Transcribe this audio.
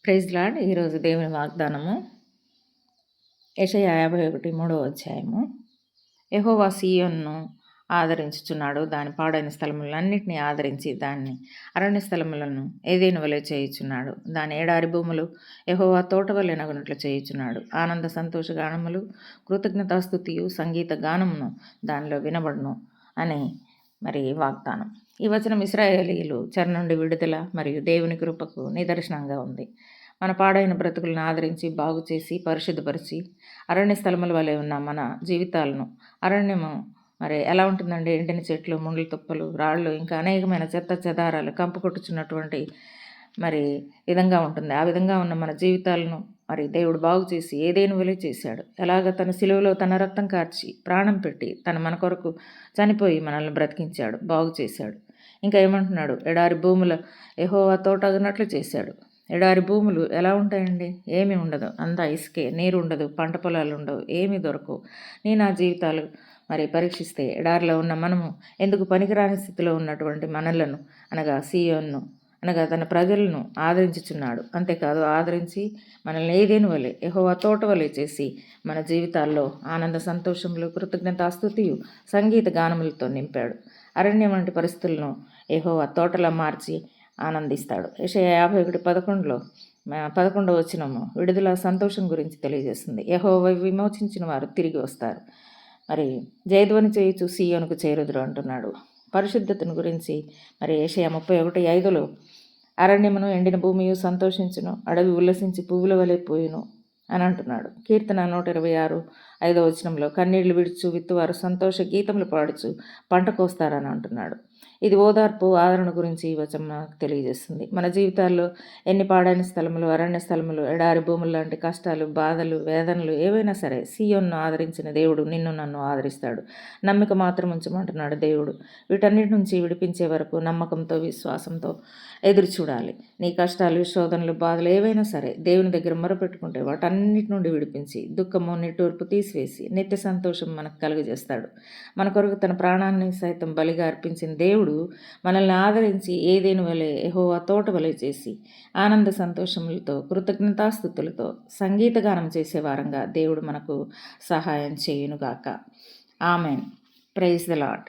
Praise lord. ఈరోజు దేవుని వాగ్దానము యెషయా 51 అధ్యాయము. యెహోవా సీయోనును ఆదరించుచున్నాడు, దాని పాడైన స్థలములన్నిటినీ ఆదరించి దాన్ని అరణ్య స్థలములను ఏదైనా వలె చేయుచున్నాడు. దాని ఏడారి భూములు యెహోవా తోట వలె నగునట్లు చేయుచున్నాడు. ఆనంద సంతోష గానములు, కృతజ్ఞతాస్తుతియు, సంగీత గానమును దానిలో వినబడును అని వాగ్దానం. ఈ వచనం ఇశ్రాయేలీయులు చెర నుండి విడుదల మరియు దేవుని కృపకు నిదర్శనంగా ఉంది. మన పాడైన బ్రతుకులను ఆదరించి బాగు చేసి పరిశుద్ధపరిచి అరణ్య స్థలముల వలె ఉన్న మన జీవితాలను, అరణ్యము ఎలా ఉంటుందండి? ఎండిన చెట్లు, ముండ్ల తుప్పలు, రాళ్ళు, ఇంకా అనేకమైన చెత్త చెదారాలు కంపు కొట్టుచున్నటువంటి విధంగా ఉంటుంది. ఆ విధంగా ఉన్న మన జీవితాలను దేవుడు బాగు చేసి ఏదేను వలె చేశాడు. ఎలాగ తన సిలువలో తన రక్తం కార్చి ప్రాణం పెట్టి మన కొరకు చనిపోయి మనల్ని బ్రతికించాడు, బాగు చేశాడు. ఇంకా ఏమంటున్నాడు? ఎడారి భూముల యెహోవా తోట అన్నట్లు చేశాడు. ఎడారి భూములు ఎలా ఉంటాయండి? ఏమీ ఉండదు, అంతా ఇసుకే, నీరు ఉండదు, పంట పొలాలు ఉండవు, ఏమీ దొరకవు. నా జీవితాలు పరీక్షిస్తే ఎడారిలో ఉన్న మనము ఎందుకు పనికిరాని స్థితిలో ఉన్నటువంటి మనలను అనగా సీయోన్ను అనగా తన ప్రజలను ఆదరించుచున్నాడు. అంతేకాదు, ఆదరించి మనల్ని ఏదేను వలె యెహోవా తోట వలె చేసి మన జీవితాల్లో ఆనంద సంతోషములు, కృతజ్ఞతాస్తుతియు, సంగీత గానములతో నింపాడు. అరణ్యం వంటి పరిస్థితులను యెహోవా తోటలా మార్చి ఆనందిస్తాడు. యెషయా 51:11 11వ వచనము విడుదల, సంతోషం గురించి తెలియజేస్తుంది. యెహోవా విమోచించిన వారు తిరిగి వస్తారు, జయధ్వని చేయుచు సీయోనుకు చేరుదురు అంటున్నాడు. పరిశుద్ధతను గురించి యెషయా 31:5 అరణ్యమును ఎండిన భూమియు సంతోషించును, అడవి ఉల్లసించి పువ్వుల వలె పోయును అని అంటున్నాడు. కీర్తన 126:5 వచనంలో కన్నీళ్లు విడుచు విత్తువారు సంతోష గీతములు పాడుచు పంట కోస్తారని అంటున్నాడు. ఇది ఓదార్పు, ఆదరణ గురించి ఈ వచనం నాకు తెలియజేస్తుంది. మన జీవితాల్లో ఎన్ని పాడైన స్థలములు, అరణ్య స్థలములు, ఎడారి భూములు లాంటి కష్టాలు, బాధలు, వేదనలు ఏవైనా సరే సీయోన్ను ఆదరించిన దేవుడు నిన్ను నన్ను ఆదరిస్తాడు. నమ్మిక మాత్రం ఉంచమంటున్నాడు దేవుడు. వీటన్నిటి నుంచి విడిపించే వరకు నమ్మకంతో, విశ్వాసంతో ఎదురు చూడాలి. నీ కష్టాలు, శోధనలు, బాధలు ఏవైనా సరే దేవుని దగ్గర మొరపెట్టుకుంటే వాటన్నిటి నుండి విడిపించి దుఃఖము, నిట్టూర్పు తీసివేసి నిత్య సంతోషం మనకు కలుగజేస్తాడు. మన కొరకు తన ప్రాణాన్ని సైతం బలిగా అర్పించిన దేవుడు మనల్ని ఆదరించి ఏదేను వలె యెహోవా తోట వలె చేసి ఆనంద సంతోషములతో, కృతజ్ఞతాస్తుతులతో సంగీతగానం చేసే వారంగా దేవుడు మనకు సహాయం చేయునుగాక. ఆమెన్. Praise the lord.